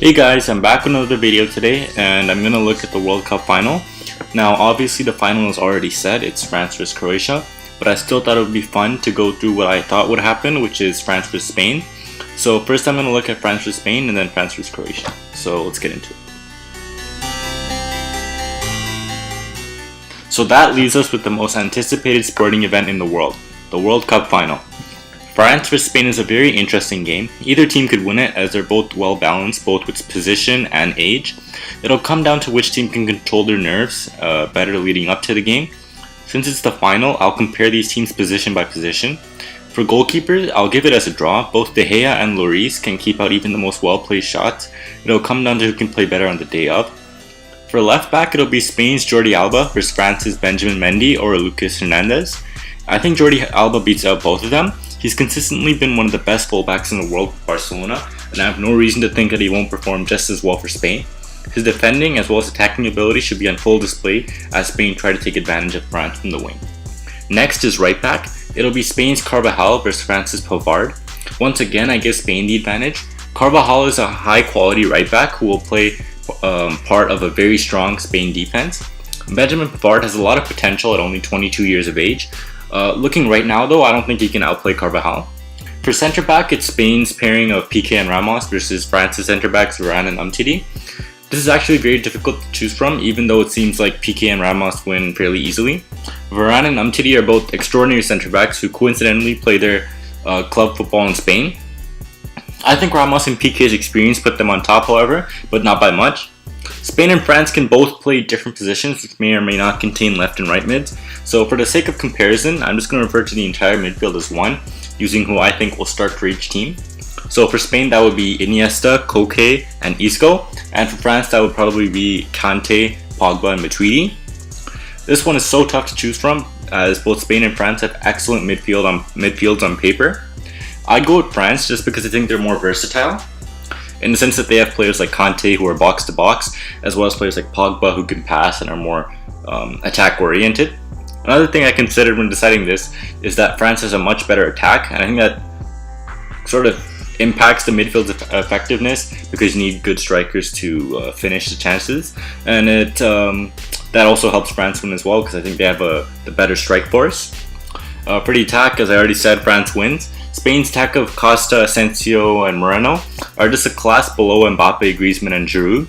Hey guys, I'm back with another video today and I'm gonna look at the World Cup final. Now obviously the final is already set, it's France vs Croatia, but I still thought it would be fun to go through what I thought would happen, which is France vs Spain. So first I'm gonna look at France vs Spain and then France vs Croatia. So let's get into it. So that leaves us with the most anticipated sporting event in the world, the World Cup final. France vs Spain is a very interesting game. Either team could win it as they're both well balanced, both with position and age. It'll come down to which team can control their nerves better leading up to the game. Since it's the final, I'll compare these teams position by position. For goalkeepers, I'll give it as a draw. Both De Gea and Lloris can keep out even the most well-placed shots. It'll come down to who can play better on the day of. For left back, it'll be Spain's Jordi Alba versus France's Benjamin Mendy or Lucas Hernandez. I think Jordi Alba beats out both of them. He's consistently been one of the best fullbacks in the world for Barcelona, and I have no reason to think that he won't perform just as well for Spain. His defending as well as attacking ability should be on full display as Spain try to take advantage of France from the wing. Next is right back. It'll be Spain's Carvajal versus France's Pavard. Once again, I give Spain the advantage. Carvajal is a high quality right back who will play part of a very strong Spain defense. Benjamin Pavard has a lot of potential at only 22 years of age. Looking right now though, I don't think he can outplay Carvajal. For centre back, it's Spain's pairing of Piqué and Ramos versus France's centre backs Varane and Umtiti. This is actually very difficult to choose from, even though it seems like Piqué and Ramos win fairly easily. Varane and Umtiti are both extraordinary centre backs who coincidentally play their club football in Spain. I think Ramos and Piqué's experience put them on top, however, but not by much. Spain and France can both play different positions, which may or may not contain left and right mids. So for the sake of comparison, I'm just going to refer to the entire midfield as one, using who I think will start for each team. So for Spain, that would be Iniesta, Koke, and Isco. And for France, that would probably be Kante, Pogba, and Matuidi. This one is so tough to choose from, as both Spain and France have excellent midfields on paper. I'd go with France just because I think they're more versatile, in the sense that they have players like Kante who are box to box, as well as players like Pogba who can pass and are more attack oriented. Another thing I considered when deciding this is that France has a much better attack, and I think that sort of impacts the midfield's effectiveness because you need good strikers to finish the chances, and that also helps France win as well because I think they have the better strike force. For the attack, as I already said, France wins. Spain's attack of Costa, Asensio, and Moreno are just a class below Mbappe, Griezmann, and Giroud.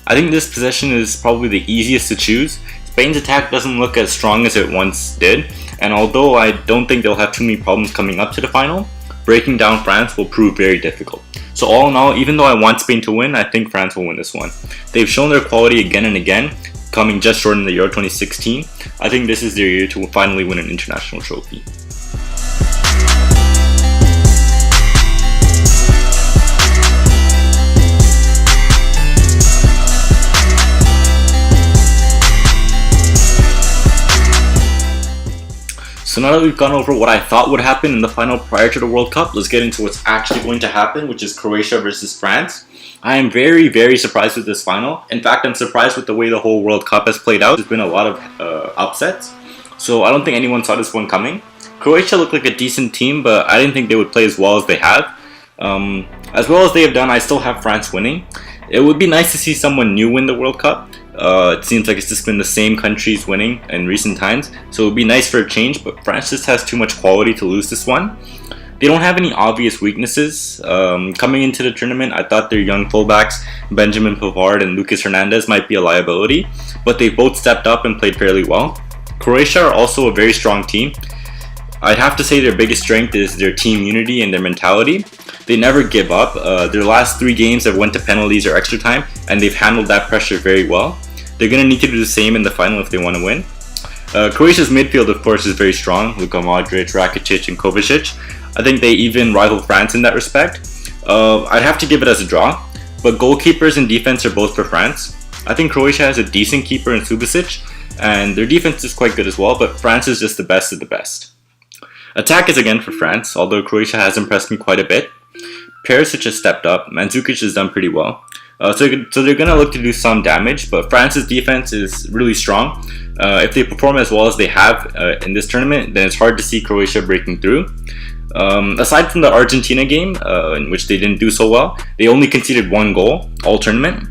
I think this position is probably the easiest to choose. Spain's attack doesn't look as strong as it once did, and although I don't think they'll have too many problems coming up to the final, breaking down France will prove very difficult. So all in all, even though I want Spain to win, I think France will win this one. They've shown their quality again and again, coming just short in the Euro 2016. I think this is their year to finally win an international trophy. So now that we've gone over what I thought would happen in the final prior to the World Cup, let's get into what's actually going to happen, which is Croatia versus France. I am very, very surprised with this final. In fact, I'm surprised with the way the whole World Cup has played out. There's been a lot of upsets, so I don't think anyone saw this one coming. Croatia looked like a decent team, but I didn't think they would play as well as they have. As well as they have done, I still have France winning. It would be nice to see someone new win the World Cup. It seems like it's just been the same countries winning in recent times, so it would be nice for a change, but France just has too much quality to lose this one. They don't have any obvious weaknesses. Coming into the tournament, I thought their young fullbacks, Benjamin Pavard and Lucas Hernandez, might be a liability, but they both stepped up and played fairly well. Croatia are also a very strong team. I'd have to say their biggest strength is their team unity and their mentality. They never give up. Their last 3 games have went to penalties or extra time, and they've handled that pressure very well. They're going to need to do the same in the final if they want to win. Croatia's midfield, of course, is very strong. Luka Modric, Rakitic, and Kovacic. I think they even rival France in that respect. I'd have to give it as a draw, but goalkeepers and defense are both for France. I think Croatia has a decent keeper in Subasic, and their defense is quite good as well, but France is just the best of the best. Attack is again for France, although Croatia has impressed me quite a bit. Perisic has stepped up, Mandzukic has done pretty well. So they're going to look to do some damage, but France's defense is really strong. If they perform as well as they have in this tournament, then it's hard to see Croatia breaking through. Aside from the Argentina game, in which they didn't do so well, they only conceded 1 goal all tournament.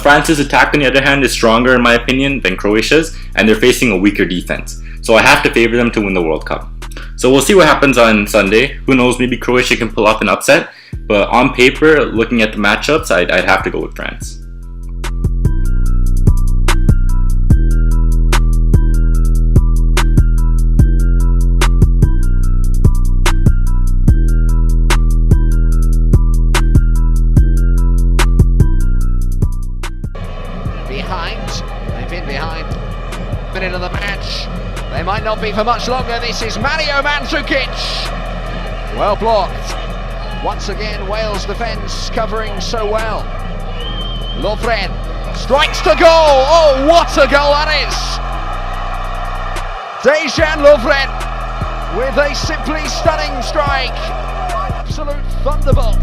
France's attack, on the other hand, is stronger in my opinion than Croatia's, and they're facing a weaker defense. So I have to favor them to win the World Cup. So we'll see what happens on Sunday. Who knows, maybe Croatia can pull off an upset, but on paper, looking at the matchups, I'd have to go with France. They've been behind. Minute of the match. They might not be for much longer. This is Mario Mandzukic. Well blocked. Once again, Wales defence covering so well. Lovren strikes to goal. Oh, what a goal that is! Dejan Lovren with a simply stunning strike. Absolute thunderbolt.